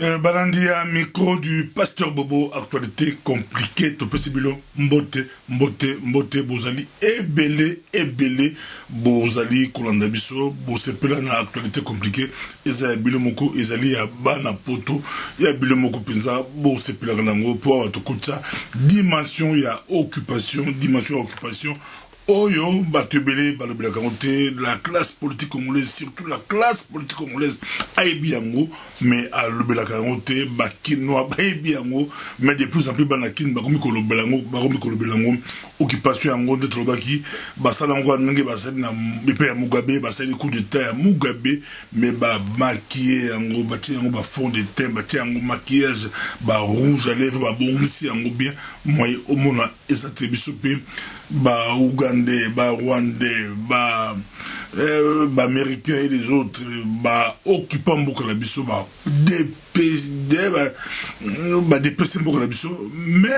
Balandia, micro du pasteur Bobo, actualité compliquée, tout possible, mbote, bozali, ebele, bozali, kolandabiso, bosepela na actualité compliquée, eza bilemoko, ezali ya bana poto, ya bilemoko penza, bosepela lango, pour atokuta, dimension ya occupation, Oyo, Batubele, Balobelakamote, la classe politique congolaise, surtout la classe politique congolaise, Aïbiango, mais à l'Obelakamote, Bakinoa, Aïbiango, mais de plus en plus Banakin, Bakomi Kolobelango, occupation Yango de Trobaki, Basalango, Nange, Basana, Bépé Mugabe, Basali coup de terre, Mugabe, mais ba maquillé, Yango, Bati Yango, ba fond de teint, Bati Yango, maquillage, ba rouge à lèvres, ba bon, si Yango bien, moi, au monde, et ça te bisopé. Bah Ougandais, bah Rwandais, bah Américains et les autres, bah occupant beaucoup la biso, bah dépêcher beaucoup la biso, mais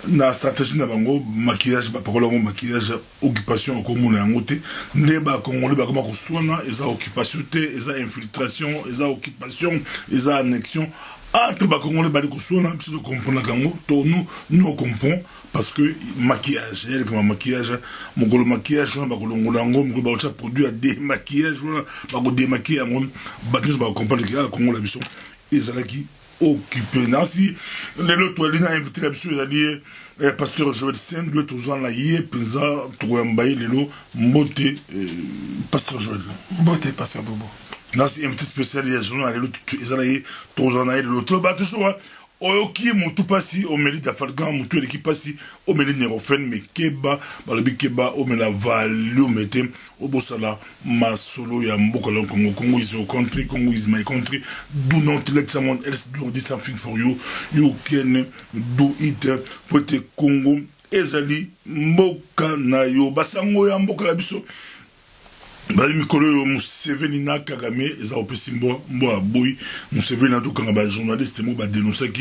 na stratégie na bango maquillage ba pakola ngo maquillage occupation ko mona ngote nde ba congolais ba koma ko swana eza occupation te eza infiltration eza occupation eza annexion entre ba congolais ba ko swana biso comprendre kango to nous comprend parce que maquillage il y a comme maquillage mon gros maquillage ba ko longola ngo mo ba produit à démaquillage ba ko démaquiller ngo ba nous ba comprendre que congolais biso ezalaki occupé. Nansi, les autres, ils ont invité la biso, ils ont dit, pasteur Joël Saint, deux ans là, il y a Penza, Touambaye, Lelo, Mbote, pasteur Joël. Mbote, pasteur Bobo. Nansi, invité spécial, il y a l'autre, ils ont dit, 3 ans là, l'autre, bah, toujours, Oyoki, Moutou Passi, Omeli d'Afalgan, Moutou Eleki Passi, Omeli Nerofen, mais Keba, Balabi Keba, Omela Valio Mete, Obosala, Masolo, Yambokola, Congo is your country, Congo is my country. Do not let someone else do this something for you. You can do it. Pote Congo, Ezali, Mboka na yo, Basango Yambokola Biso. Bali mikolo Museveni na Kagame eza opesi mbo aboyi Museveni na dokanga ba journaliste mo ba dénoncer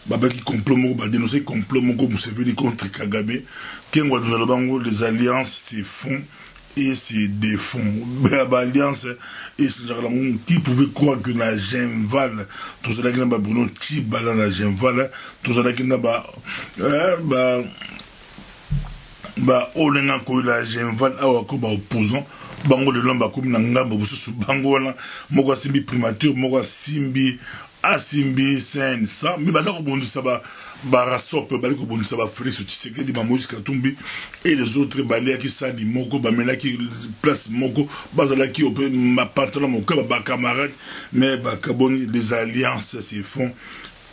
babaki complot mo ba dénoncer complot moko Museveni contre Kagame kengo de bango les alliances se font et se défont ba alliance et ce genre qui pouvait croire que na Genval tout ça là qui na ba Bruno Tshibala na Genval tout ça là qui na ba olenga ko la Genval awa ko ba opposant bango le lomba comme ngambo bususu bango wana moko simbi primature moko simbi asimbi sen ça mais baza ko bondisa ba rasop bali ko bondisa ba Félix Tshisekedi ba Moïse Katumbi et les autres bali ki sadi moko ba melaki place moko bazala ki op ma pantalon moko ba camarade mais ba kaboni les alliances se font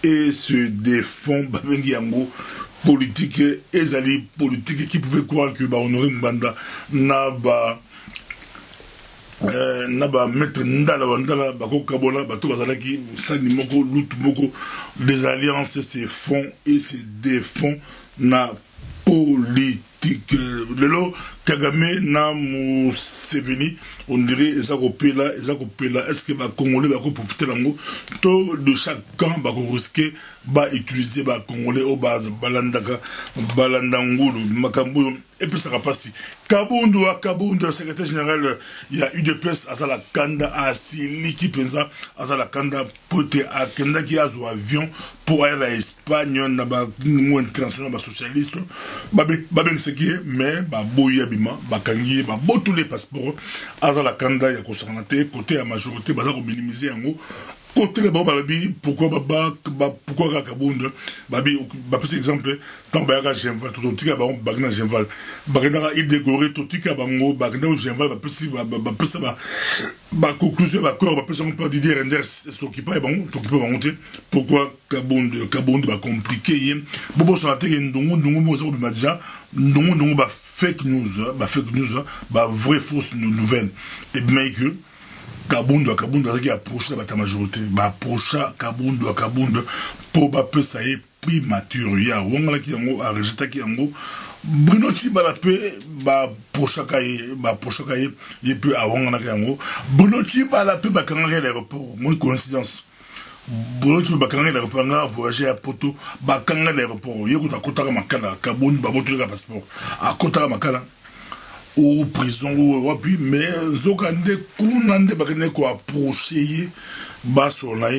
et se défend ba bengi yango politique ezali politique qui pouvait croire que ba honorer Mbanda naba mettre ndala bako kabola bato bazalaki sani moko lutu moko les alliances se font et se défont na politique lelo Kagame na Museveni on dirait ezako pela est-ce que ba congolais bako profiter lango to de chacun bako risquer ba utiliser ba congolais au base balandangulu makambo et puis ça va passer Kabundu secrétaire général il y a eu de presse à la Kanda à Sili qui pensa à la Kanda pote à Kanda qui a un avion pour aller à Espagne na ba international ba socialiste babeng ce qui est mais ba boya bima ba kangi ba tous les passeports à la Kanda ya ko sanate côté à majorité baza ko minimiser yango côté les balabi pourquoi pourquoi Kabundu babi ba par exemple quand ba Genval tout tika ba bagna Genval bagna il décoré tout tika bango bagna Genval ba conclusion ba corps ba personne pas Didier Renders s'occuper bon monter pourquoi Kabundu ba compliqué bobo sanate ndungu mo zo bi madja ndungu ba fake news ba vraie fausse nouvelle et bien que Kabundu qui approche la majorité approche Kabundu pour ba ça est primature ya wongala ki yango a rejeter ki yango Bruno Tshibala pe ba prochaka ye peut awongala ki yango Bruno Tshibala pe ba kanga l'aéroport mon coïncidence Bruno Tshibala kanga l'aéroport nga voyager à Poto ba kanga l'aéroport yeko ta kotaka makala Kabundu ba boto ka passeport a kotaka makala ou prison ou puis mais zokande kunande bakene ko approcher bas sur la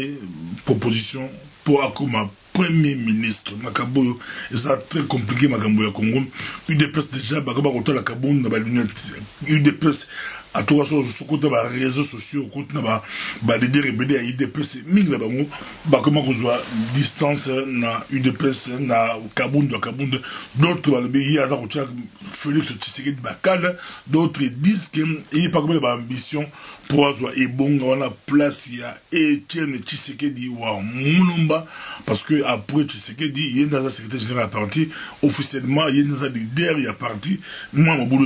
proposition pour Akuma premier ministre Makaboyo. Et ça très compliqué Makamboya Congo. UDPS déjà Bakaba Kota la Kaboun na ba lunette. UDPS à toi sur ce côté des réseaux sociaux côté na ba leader rebelle à UDPS mingi na bango ba comment qu'on soit distance na UDPS na Kaboun d'autres ba le pays à ça Félix Tshisekedi Bakal d'autres disent que il pas comme ba ambition pour avoir et bon on a place il y a Etienne Tshisekedi wa Mulumba parce que après Tshisekedi il y a dans la secrétaire général à parti officiellement il y a dans la leader il y a parti moi mon boulot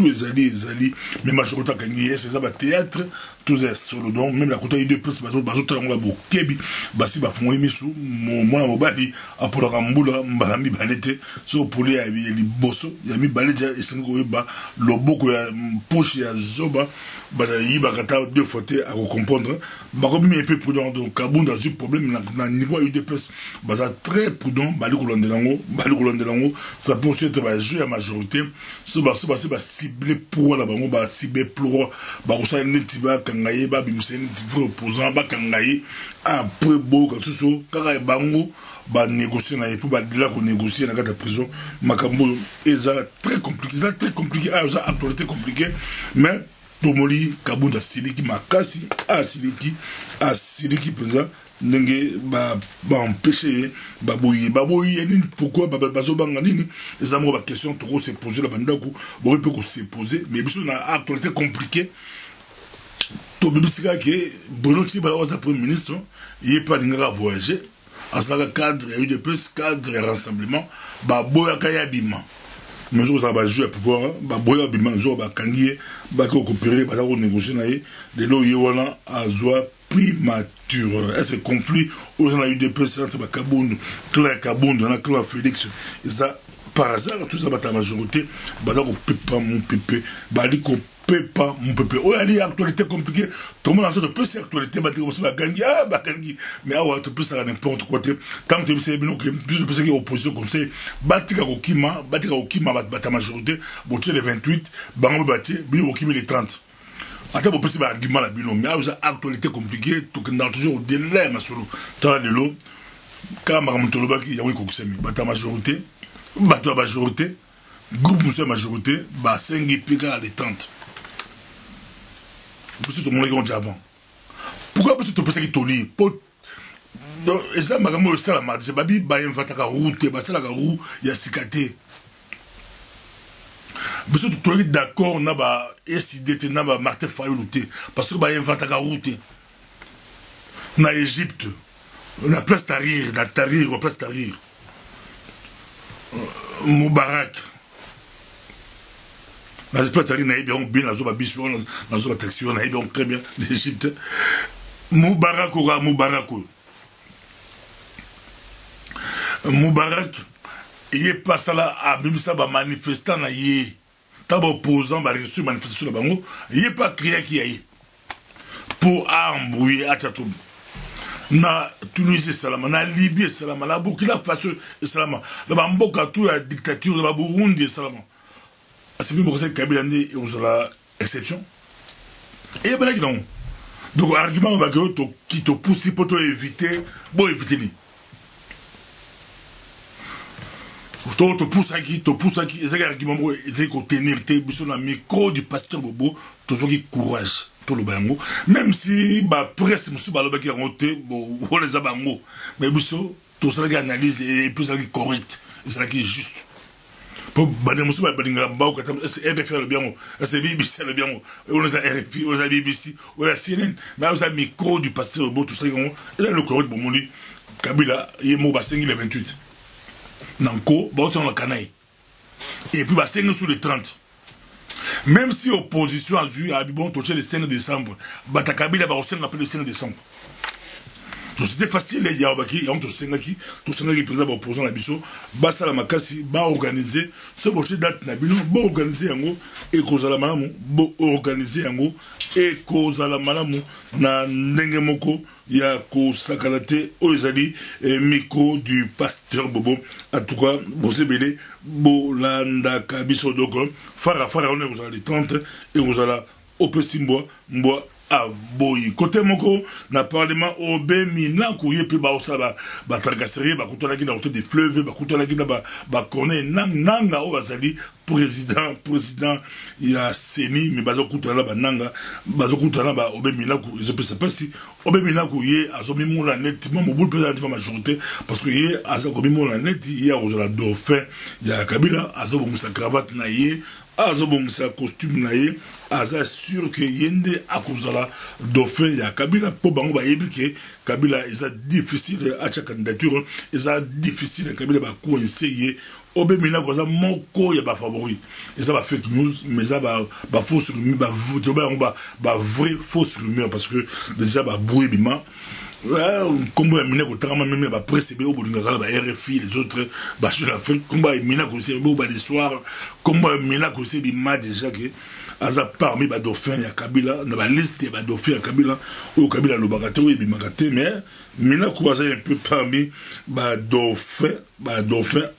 ezali mais majorité kangi c'est ça ba théâtre tous est solo donc même la côté de plus bazo tala ngla bokebi basi ba fongoli misu moi mobali apola kambula mbalami balete so poli ya liboso ya mi baleja esengo yeba loboko ya poche ya zoba bada yiba kata deux fois à comprendre ba comme un peu prudent donc Kabunda a eu problème na niveau UDPS baza très prudent bali kolondelango ça peut aussi être ba jouer à majorité so ba cibler pour la bango ba cibler pour ba ko sa netiba kangaye ba bimuseni vrai opposant ba kangaye après beaucoup so kaka bango ba négocier na pour ba dila ko négocier na kata prison makambo eza très compliqué ça actualité compliqué mais Tomoli Kabunda Siliki Makasi a Siliki présent ndenge ba empêcher baboyi nini pourquoi bazobanga nini les amours ba question trop se poser la bandako bon peut que se poser mais biso na actualité compliquée to bibisika ke Bonoti bala wa premier ministre il pas linga voyager à cela cadre il y a eu des plus cadre rassemblement boya kaya bima mais je vais jouer à pouvoir boya bima zo ba kangié ba ko coopérer ba ko négocier na ye de lo yewala azwa primature est-ce conflit aux gens a eu des personnes ba Kabound Claire Kabound na Claire Félix ça par hasard tout ça ba ta majorité ba ko pepa mon pépé ba li ko pas mon peuple. Oh, il y a actualité compliquée. Tout le monde a cette petite actualité, mais tu peux ça n'importe quoi. Quand tu sais bien que plus de personnes qui opposent conseil, Batika Okima, ta majorité, Botier les 28, Bango Bati, Bilo Okima les 30. Attends, vous pouvez faire argument la bilan, mais il y a actualité compliquée, tout le monde toujours au délai, ma solo. Tu as l'eau, quand Maramutoloba qui y a eu Kokusemi, ta majorité, ta majorité, groupe monsieur majorité, 5 pika les 30. Tout le monde est avant. Pourquoi tu te penses qu'il te lit? Et ça, je sais la marche. Je vais dire que la route, la roue, il y a cicaté. Tu es d'accord, na ba SIDT, na ba Martin Fayou, parce que il y a la route. Na Égypte, la place Tahrir, la place Tahrir. Moubarak. Dans les plats na bien la zoba bispo na zoba taxi na bien très bien d'Égypte Moubarak il est pas ça là à même ça ba manifestant na yé taba opposant ba reçu manifestation na bango il est pas crié qui aille pour embrouiller à tout na Tunisie salama na Libye salama na Burkina Faso salama na mboka tout la dictature na Burundi salama. C'est plus pour ça que Kabila et vous avez exception. Et bien là, non. Donc, argument qui te pousse pour éviter, bon, éviter. Te pousse à qui, c'est un argument pour tenir le micro du pasteur Bobo, tout ce qui courage, tout le bango. Même si, presse, monsieur Baloba qui a monté, bon, on les a bango. Mais, tout ça qui analyse et plus ça qui est correct, et ça qui est juste. Pour bader monsieur badinga bao katam c'est RFI le bien c'est BBC le bien on les a RFI on les a BBC on les a CNN mais on a micro du pasteur Beau tout ça et le correct bon moni Kabila yemo basengi le 28 nanko ba on la canaille et puis basengi sur le 30 même si opposition a vu à bon toucher le 5 décembre bata Kabila ba on l'appelle le 5 décembre. C'était facile, il y a tout qui présente opposant la biso, basa la makasi, ba organiser, ce boché date na bilo, ba organiser yango, et cause la malamu, ba organiser yango, et cause la malamu, na nengemoko, ya ko sakalate, oizali, micro du pasteur Bobo, en tout cas, bosé belé, bolanda kabiso doko, fara, on est vous allez 30, et vous allez au Pessimbois, Mboa, boyi côté moko na parlement obe mina kuye pe ba osala ba tracasserie ba kutona ki na côté des fleuves ba kutona ki na ba connaît nanga o azali président ya seni mais bazo kutana ba nanga bazo kutana ba obe mina ku je peux pas si obe mina kuye azomi mona net mo bul président majorité parce que ye azo mi mona net ya ozala dauphin ya Kabila azo bongusa cravate na ye azo bongusa costume na ye aza sûr que yende akozala dauphin ya Kabila po bango ba yebi ke Kabila eza difficile à cha candidature eza difficile Kabila ba coincer obe mina koza moko ya ba favori eza ba fake news mais ça ba fausse rumeur ba vrai fausse rumeur parce que déjà ba bruit bima combo ya mina ko trama même ba presse be obolinga kala ba RFI les autres ba sur l'Afrique combo ya mina ko se bo ba des soirs combo ya mina ko se bima déjà que aza parmi ba dauphin ya Kabila na ba liste ba dauphin ya Kabila o Kabila lo bagato e bimagate mais mina ko aza un peu parmi ba dauphin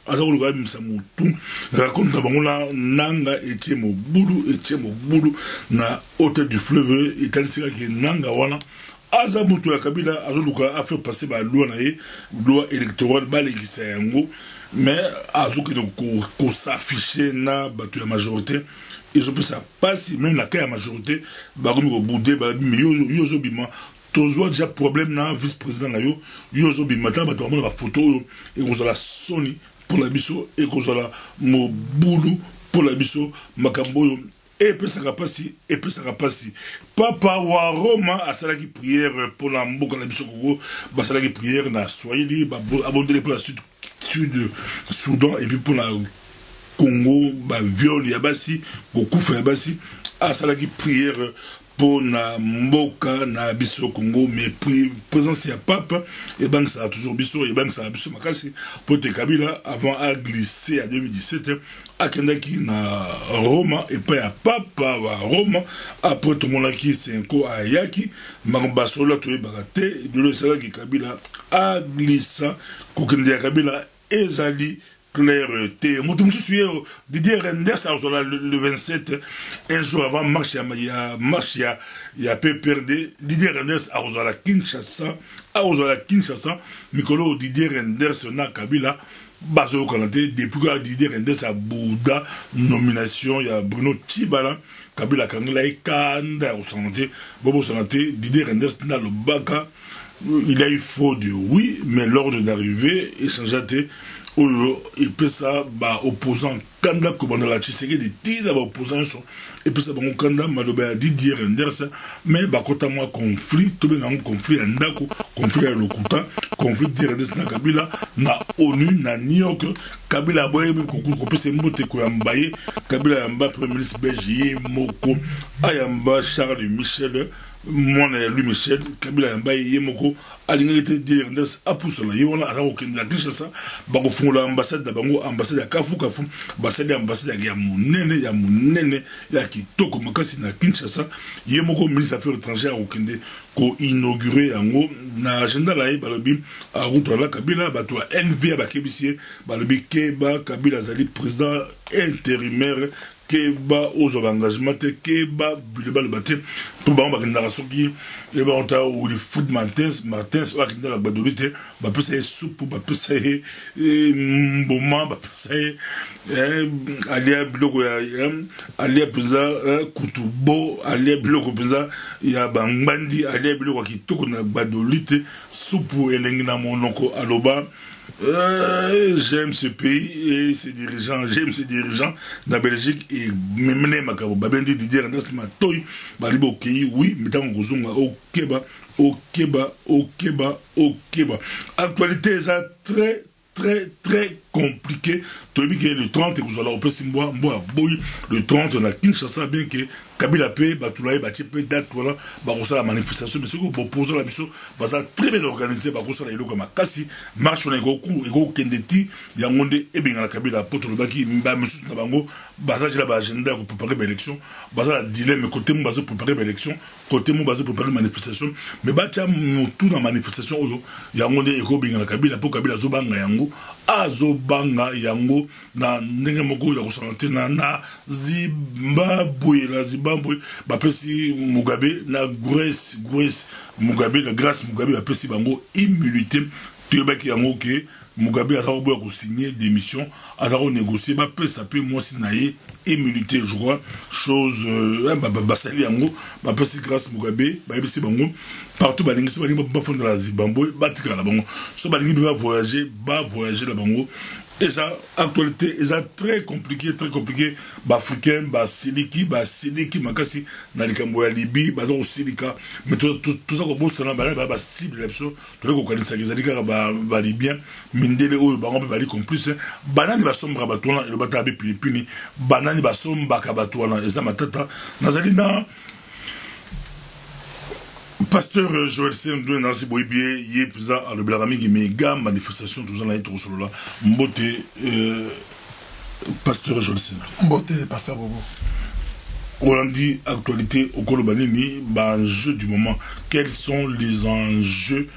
aza ko loga misa mutu raconte bango na nanga etie mobulu na hôtel du fleuve italie ki nanga wana aza mutu ya Kabila azo luka a fait passer ba loi na ye loi électorale ba lekisa yango mais azo ko s'afficher na batu ya majorité et je peux ça passe même la cas majorité ba ko boudé ba yo zo bima toujours déjà problème na vice-président na yo zo bima ta ba to mona ba photo et ko la Sony pour la biso et ko la mobulu pour la biso makambo et puis ça va passer papa wa Roma a sala ki prière pour la mboka la biso ko ba sala ki prière na Swahili ba abonder pour la sud Soudan et puis pour la Congo ba viol ya basi kokufa ya basi asala ki prière pour na mboka na biso Congo mais présence ya pape et ben ça a toujours biso et ben ça a biso makasi pour te Kabila avant à glisser à 2017 à kendaki na Roma et pas ya papa wa Roma après tout mon qui c'est un ko ayaki mangbasola to bagate de le sala ki Kabila a glissa ko kende Kabila ezali clarté. Didier Renders le 27, un jour avant marche ya PPRD, Didier Renders a Kinshasa, Mikolo Didier Renders na Kabila, Bazo Kanate, depuis que Didier Renders a Bouddha, nomination, il y a Bruno Tibala, Kabila Kangla et Kanda au Santé, Bobo Santé, Didier Renders na le Baka, il a eu fraude, oui, mais l'ordre d'arrivée, échangeaté, et puis ça, opposant Kanda Kobanda la Tshisekedi de tiza opposant son et puis ça bon Kanda maloba Didier Renders mais kota moi conflit tout bien un conflit ndako conflit à lokuta conflit Didier Renders na Kabila na ONU na New York Kabila boye ko pese mbote ko yambaye Kabila yamba premier ministre belge moko ayamba Charles Michel mon lui Michel Kabila yamba yemoko alingete Didier Renders apusala yona azako kenda Kinshasa bako fungola ambassade da bango ambassade ya kafu ambassade ya munene ya kitoko makasi na Kinshasa yemoko ministre affaires étrangères au kende ko inaugurer yango na agenda la balobi a route la Kabila bato NV ba kebisie balobi Keba Kabila zali président intérimaire Keba aux engagements Keba bileba le baté pour ba bakenda soki et ba onta ou le foot Martins wa kinda la badolite ba pesa soupe ba pesa mboma ba pesa alia biloko ya alia pesa kutubo alia biloko pesa ya bangbandi alia biloko kitoko na badolite soupe elengi na monoko aloba j'aime ce pays et ses dirigeants, j'aime ses dirigeants na Belgique et même makabo babendi Didier Renders matoy balibo okei oui mitango kozunga okeba actualité ça très compliqué tobi que le 30 et vous allez au plus boy le 30 on a Kinshasa bien que Kabila pe batulaye bati pe date voilà ba ko la manifestation mais ce que propose la mission baza très bien organisé ba ko la iloko makasi marche on ego kendeti ya ngonde ebenga la Kabila poto le baki mba musu na bango baza jila ba agenda pour préparer l'élection baza la dilemme côté mo baza préparer l'élection côté mo baza préparer manifestation mais ba tia mutu na manifestation oyo ya ngonde ego benga la Kabila pour Kabila zo banga yango azo banga yango na ndenge moko ya ko santé na Zimbabwe Zimbabwe bapesi Mugabe na Grace Mugabe la grâce Mugabe bapesi bango immunité tuyebaki yango ke Mugabe a signé démission, a négocié, a fait moi si naïe, immunité, je crois, chose, basali yango, a fait grâce Mugabe, partout, ba lingi, ba fond de la Zimbabwe, ba tika la bango, so ba lingi ba voyager la bango. Et ça, actualité, c'est très compliqué, bah, africain, bah, siliki, makasi, na likambo ya Libye, bah, donc silika, mais tout ça, comme ça, bah, cible, l'abso, tout le monde ça, les alika, bah, libyen, mindele, bah, on peut parler complice, banane, bah, sombre, bah, toi, le batabe, puis, banane, bah, sombre, bah, toi, et ça, ma tata, nazalina, Pasteur Joël Sendou Nancy Boybier yé président à le Blarami qui méga manifestation tout ça là trop solo là mbote Pasteur Joël Sendou mbote Pasteur Bobo on a dit actualité au Kolobani ni bah enjeu du moment quels sont les enjeux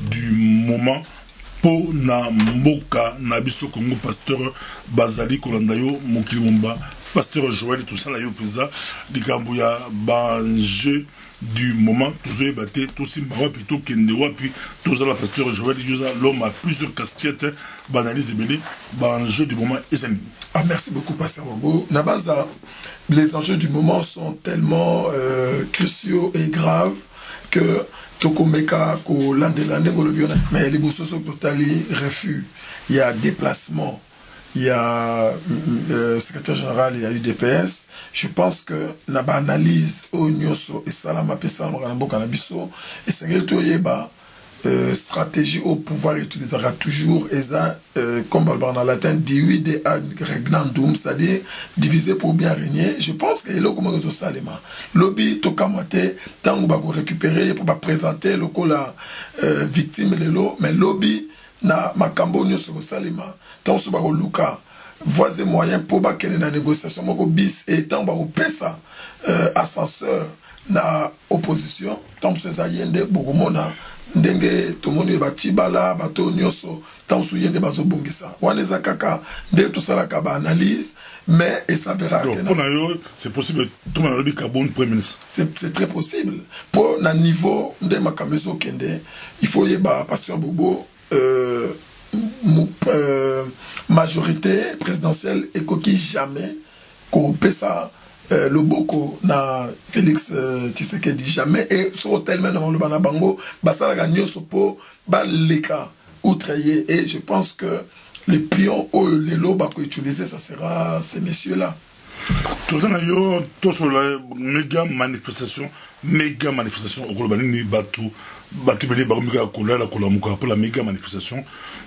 du moment pour na mboka na biso Congo Pasteur Bazali Kolandayo Mokilimomba Pasteur Joël tout ça là yo président Dikambouya bah enjeu du moment, tous les battés, tous les marins, puis tout Kendewa, puis tous la pasteur Joël, l'homme a plusieurs casquettes, banalise et belé, enjeu du moment, et amis. Ah, merci beaucoup, Pasteur Bobo. Nabaza, les enjeux du moment sont tellement cruciaux et graves que Tokomeka, mais les Boussoso Totali, refus, il y a déplacement. Il y a le secrétaire général, il y a l'UDPS. Je pense que la analyse au Nyoso et Salama Pesa Morambo Canabiso et c'est stratégie au pouvoir utilisera toujours et ça comme en latin dit de regnandum, c'est-à-dire diviser pour bien régner. Je pense que là comment ça salema lobby tokamate tant qu'on va récupérer pour présenter le la victime lelo mais lobby na makambo Nyoso salema tant que va luka voisin moyen pour ba kene na négociation moko bis et tant ba pesa ascenseur na opposition tant que ça yende bokomona ndenge tomoni batibala bato nyoso tant que yende bazo bongisa waneza kaka de tout ça la ba analyse mais et ça verra donc pour nous c'est possible tout le monde dit Kabon premier ministre c'est très possible pour na niveau de makamezo kende il faut yeba Pasteur Bobo majorité présidentielle et coquille jamais qu'on pesa le boko na Félix Tshisekedi jamais et sur hôtel même dans le banabango basala gagner sopo baleka outrayé et je pense que les pions ou les lots qu'on utiliser ça sera ces messieurs là. Tout ça yo tout sur la méga manifestation au global ni batu belé barumika kola la kola muka pour la méga manifestation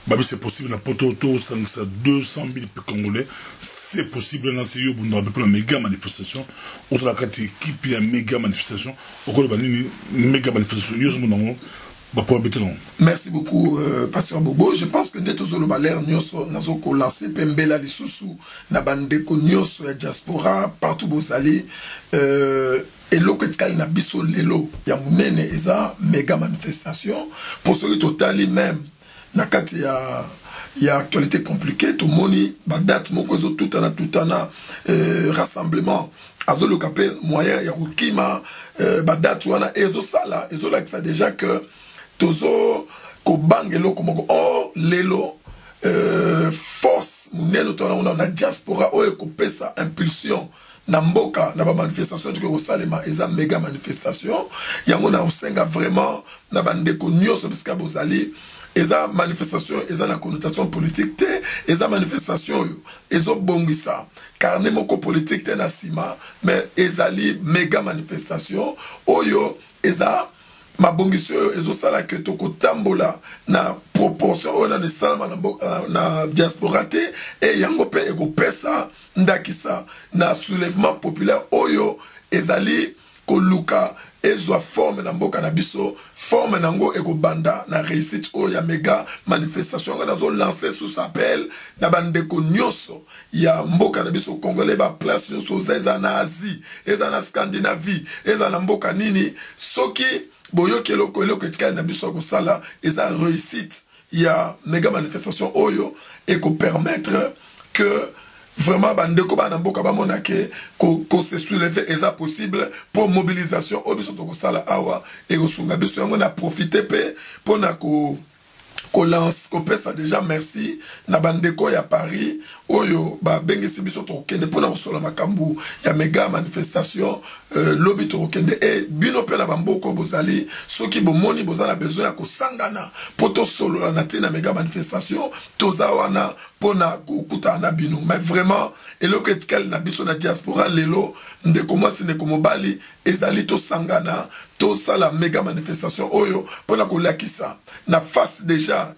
babi c'est possible na poto 200 000 Congolais c'est possible na siyo bunda pour la méga manifestation on se la carte équipe ya méga manifestation au global ni méga manifestation yo zo merci beaucoup, Pasteur Bobo. Je pense que nous avons l'air de lancer Pembela Lissousou, Nabandeko Nyoso et Diaspora, partout où vous allez. Et l'Oketkal Nabiso Lelo, Yamounene, Eza, méga manifestation. Pour ceux qui sont même, Nakati il y a actualité compliquée, tout le monde, date, Mokozo, tout un rassemblement. Azolo Kapé, moyen, Yarukima, date, Wana, Ezo Sala, Ezo là, ça déjà que. Tozo ko bangelo komoko or lelo force muneno tona on a diaspora o ko pesa impulsion na mboka na ba manifestation du ko salema eza méga manifestation yango na osenga vraiment na bandeko nyoso biska bozali eza manifestation eza na connotation politique te eza manifestation ezo bongisa carnet moko politique te na sima mais ezali méga manifestation oyo eza ma bongiso ezosala que toko tambola na proportion on a de salama na diaspora te et yango pe ego pesa ndakisa na soulèvement populaire oyo ezali koluka ezwa forme na mboka na biso forme nango ego banda na réussite oyo ya méga manifestation nga nazo lancer sous appel na bandeko nyoso ya mboka na biso congolais ba place nyoso eza na Asie eza na Scandinavie eza na mboka nini soki boyo kelo ketikali na biso ko sala eza réussite il y a méga manifestation oyo et ko permettre que vraiment bandeko bana mboka bamona ke ko se soulever eza possible pour mobilisation o biso to ko sala awa et ko sunga biso yango na profiter pe pona ko lance ko pesa déjà merci na bandeko ya Paris oyo ba bengisi biso to kende pona ko sola makambu ya mega manifestation lobi to kende e bino pe na bamboko bozali soki bomoni bozala besoin ya ko sangana poto solo na tina mega manifestation toza wana pona kukuta na bino mais vraiment eloko etikali na biso na diaspora lelo ndeko mwasi ndeko mobali ezali to sangana to sala mega manifestation oyo pona ko lakisa na face déjà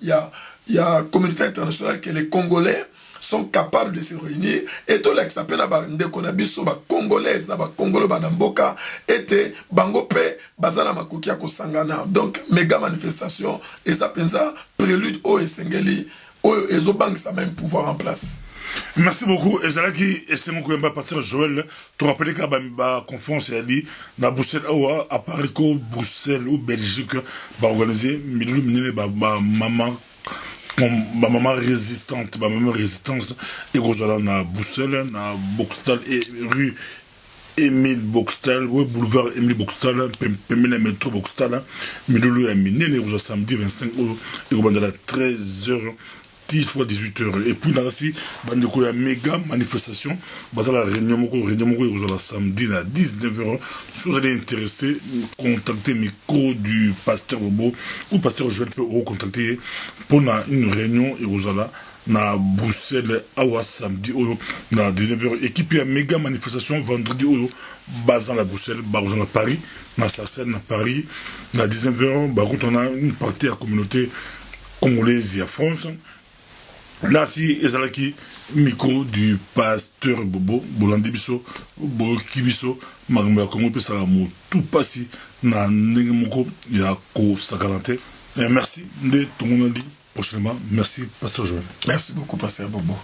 ya communauté internationale que les Congolais sont capables de se réunir et tout l'ex appelle na ndeko na biso ba congolaise na ba congolo ba mboka était bango pe bazala makoki ya ko sangana donc mega manifestation et ça pensa prélude au esengeli oyo ezobang ça même pouvoir en place. Merci beaucoup. Et c'est mon collègue pasteur Joël. Tu rappelles qu'à la conférence à Bruxelles, à Paris, Bruxelles ou Belgique, organisé, maman résistante, et Rosalie na Bruxelles, na Boxtal et rue Émile Boxtal, boulevard Émile Boxtal, Pemina métro Boxtal, Midoulou et Miné, les samedi 25 et au à 13h. 18h. Et puis là aussi, il y a une méga manifestation. Il y a la réunion samedi à 19h. Si vous allez intéressé, contactez le micro du pasteur Bobo ou pasteur Joël peut vous contacter pour une réunion. Et vous allez à Bruxelles à samedi à 19h. Et puis il y a une méga manifestation vendredi basant à Bruxelles, basant à Paris, dans sa scène à Paris. À 19h, on a une partie à la communauté congolaise et à France. Là, si ezalaki micro du pasteur Bobo, Bolande Biso, Boki Biso, Magamba Kongo pe salamu tout passi na ndenge moko ya ko sakalante. Merci de tout le monde prochainement. Merci pasteur Joël. Merci beaucoup pasteur Bobo.